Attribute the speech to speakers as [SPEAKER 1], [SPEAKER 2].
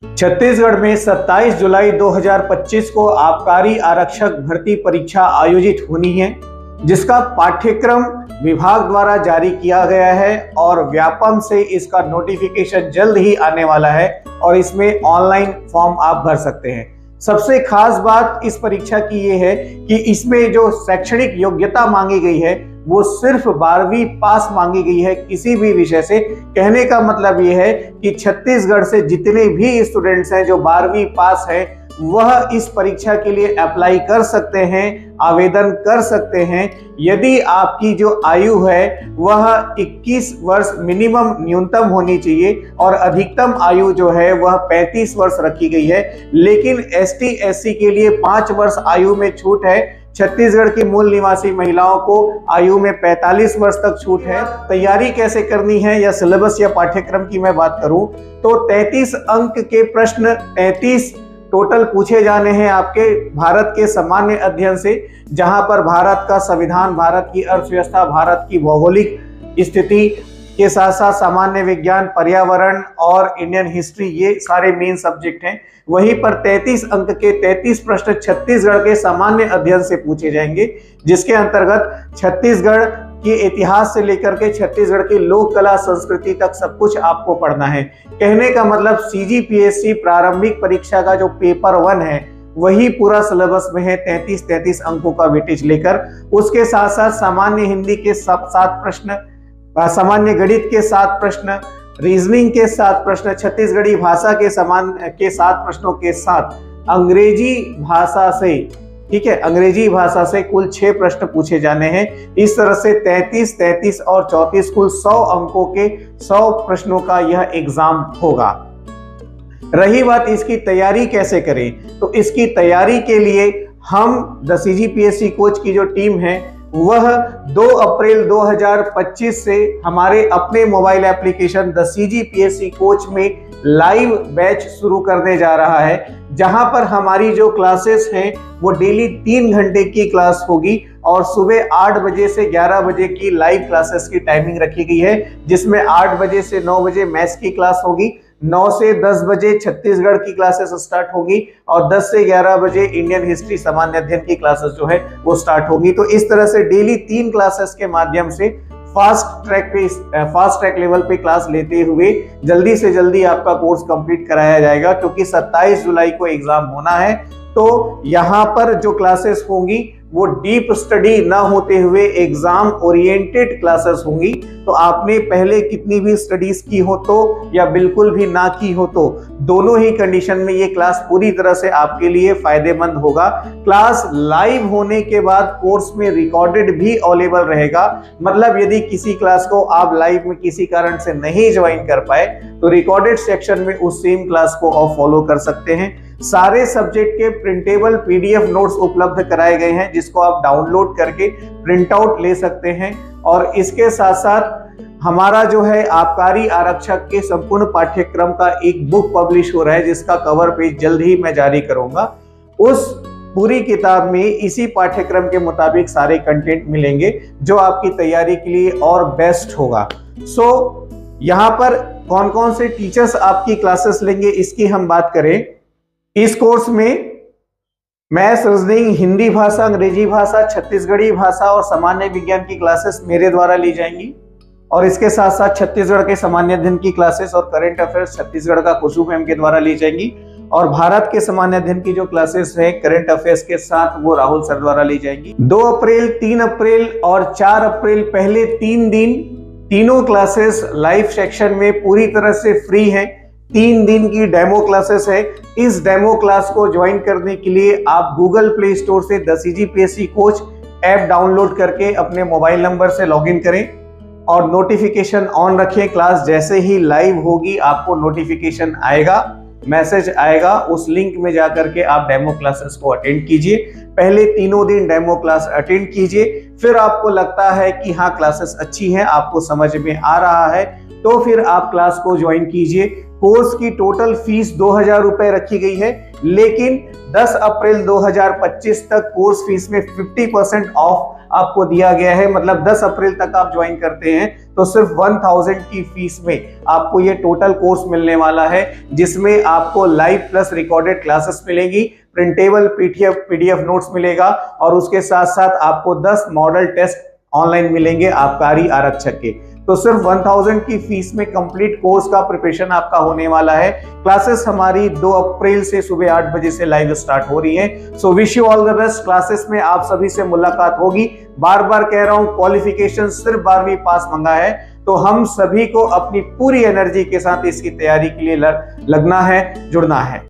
[SPEAKER 1] छत्तीसगढ़ में 27 जुलाई 2025 को आबकारी आरक्षक भर्ती परीक्षा आयोजित होनी है, जिसका पाठ्यक्रम विभाग द्वारा जारी किया गया है और व्यापम से इसका नोटिफिकेशन जल्द ही आने वाला है और इसमें ऑनलाइन फॉर्म आप भर सकते हैं। सबसे खास बात इस परीक्षा की ये है कि इसमें जो शैक्षणिक योग्यता मांगी गई है वो सिर्फ 12वीं पास मांगी गई है किसी भी विषय से। कहने का मतलब ये है कि छत्तीसगढ़ से जितने भी स्टूडेंट्स हैं जो 12वीं पास है वह इस परीक्षा के लिए अप्लाई कर सकते हैं, आवेदन कर सकते हैं। यदि आपकी जो आयु है वह 21 वर्ष मिनिमम न्यूनतम होनी चाहिए और अधिकतम आयु जो है वह 35 वर्ष रखी गई है, लेकिन ST SC के लिए 5 वर्ष आयु में छूट है। छत्तीसगढ़ की मूल निवासी महिलाओं को आयु में 45 वर्ष तक छूट है। तैयारी कैसे करनी है या सिलेबस या पाठ्यक्रम की मैं बात करूं तो 33 अंक के प्रश्न 33 टोटल पूछे जाने हैं आपके भारत के सामान्य अध्ययन से, जहां पर भारत का संविधान, भारत की अर्थव्यवस्था, भारत की भौगोलिक स्थिति के साथ साथ सामान्य विज्ञान, पर्यावरण और इंडियन हिस्ट्री, ये सारे मेन सब्जेक्ट हैं। वहीं पर 33 अंक के 33 प्रश्न छत्तीसगढ़ के सामान्य अध्ययन से पूछे जाएंगे, जिसके अंतर्गत छत्तीसगढ़ के इतिहास से लेकर के छत्तीसगढ़ की लोक कला संस्कृति तक सब कुछ आपको पढ़ना है। कहने का मतलब CGPSC प्रारंभिक परीक्षा का जो पेपर 1 है वही पूरा सिलेबस में है, 33 अंकों का वेटेज लेकर। उसके साथ साथ सामान्य हिंदी के 7 प्रश्न, सामान्य गणित के 7 प्रश्न, रीजनिंग के 7 प्रश्न, छत्तीसगढ़ी भाषा के 7 प्रश्नों के साथ अंग्रेजी भाषा से, ठीक है, अंग्रेजी भाषा से कुल 6 प्रश्न पूछे जाने हैं। इस तरह से 33 और 34 कुल 100 अंकों के 100 प्रश्नों का यह एग्जाम होगा। रही बात इसकी तैयारी कैसे करें, तो इसकी तैयारी के लिए हम द CGPSC कोच की जो टीम है वह 2 अप्रैल 2025 से हमारे अपने mobile application the CGPSC coach में लाइव बैच शुरू करने जा रहा है, जहां पर हमारी जो क्लासेस हैं वो डेली 3 घंटे की क्लास होगी और सुबह 8 बजे से 11 बजे की लाइव क्लासेस की टाइमिंग रखी गई है, जिसमें 8 बजे से 9 बजे मैथ्स की क्लास होगी, 9 से 10 बजे छत्तीसगढ़ की क्लासेस स्टार्ट होगी और 10 से 11 बजे इंडियन हिस्ट्री सामान्य अध्ययन की क्लासेस जो है वो स्टार्ट होगी। तो इस तरह से डेली 3 क्लासेस के माध्यम से फास्ट ट्रैक लेवल पे क्लास लेते हुए जल्दी से जल्दी आपका कोर्स कंप्लीट कराया जाएगा, क्योंकि 27 जुलाई को एग्जाम होना है। तो यहाँ पर जो क्लासेस होंगी वो डीप स्टडी ना होते हुए एग्जाम ओरिएंटेड क्लासेस होंगी। तो आपने पहले कितनी भी स्टडीज की हो तो या बिल्कुल भी ना की हो तो दोनों ही कंडीशन में ये क्लास पूरी तरह से आपके लिए फायदेमंद होगा। क्लास लाइव होने के बाद कोर्स में रिकॉर्डेड भी अवेलेबल रहेगा, मतलब यदि किसी क्लास को आप लाइव में किसी कारण से नहीं ज्वाइन कर पाए तो रिकॉर्डेड सेक्शन में उस सेम क्लास को आप फॉलो कर सकते हैं। सारे सब्जेक्ट के प्रिंटेबल PDF नोट्स उपलब्ध कराए गए हैं, जिसको आप डाउनलोड करके प्रिंट आउट ले सकते हैं। और इसके साथ साथ हमारा जो है आबकारी आरक्षक के संपूर्ण पाठ्यक्रम का एक बुक पब्लिश हो रहा है, जिसका कवर पेज जल्द ही मैं जारी करूंगा। उस पूरी किताब में इसी पाठ्यक्रम के मुताबिक सारे कंटेंट मिलेंगे जो आपकी तैयारी के लिए और बेस्ट होगा। यहाँ पर कौन कौन से टीचर्स आपकी क्लासेस लेंगे इसकी हम बात करें। इस कोर्स में मैथ्स, रीजनिंग, हिंदी भाषा, अंग्रेजी भाषा, छत्तीसगढ़ी भाषा और सामान्य विज्ञान की क्लासेस मेरे द्वारा ली जाएंगी और इसके साथ साथ छत्तीसगढ़ के सामान्य अध्ययन की क्लासेस और करंट अफेयर्स छत्तीसगढ़ का खुशबू मैम के द्वारा ली जाएंगी और भारत के सामान्य अध्ययन की जो क्लासेस है करंट अफेयर्स के साथ वो राहुल सर द्वारा ली जाएंगी। 2 अप्रैल, 3 अप्रैल और 4 अप्रैल पहले 3 दिन तीनों क्लासेस लाइव सेक्शन में पूरी तरह से फ्री हैं। 3 दिन की डेमो क्लासेस है। इस डेमो क्लास को ज्वाइन करने के लिए आप गूगल प्ले स्टोर से the CGPSC coach app download करके अपने मोबाइल नंबर से लॉगिन करें और नोटिफिकेशन ऑन रखें। क्लास जैसे ही लाइव होगी आपको नोटिफिकेशन आएगा, मैसेज आएगा, उस लिंक में जाकर के आप डेमो क्लासेस को अटेंड कीजिए। पहले 3 दिन डेमो क्लास अटेंड कीजिए, फिर आपको लगता है कि हाँ क्लासेस अच्छी हैं, आपको समझ में आ रहा है, तो फिर आप क्लास को ज्वाइन कीजिए। कोर्स की टोटल फीस 2000 रुपए रखी गई है, लेकिन 10 अप्रैल 2025 तक कोर्स फीस में 50% ऑफ आपको दिया गया है, मतलब 10 अप्रैल तक आप ज्वाइन करते हैं तो सिर्फ 1000 की फीस में आपको ये टोटल कोर्स मिलने वाला है, जिसमें आपको लाइव प्लस रिकॉर्डेड क्लासेस मिलेगी, प्रिंटेबल पीडीएफ नोट्स मिलेगा और उसके साथ साथ आपको 10 मॉडल टेस्ट ऑनलाइन मिलेंगे आबकारी आरक्षक के। तो सिर्फ 1000 की फीस में कंप्लीट कोर्स का प्रिपरेशन आपका होने वाला है। क्लासेस हमारी 2 अप्रैल से सुबह 8 बजे से लाइव स्टार्ट हो रही है। So wish you all the best. Classes में आप सभी से मुलाकात होगी। बार बार कह रहा हूं, क्वालिफिकेशन सिर्फ 12वीं पास मंगा है, तो हम सभी को अपनी पूरी एनर्जी के साथ इसकी तैयारी के लिए लगना है, जुड़ना है।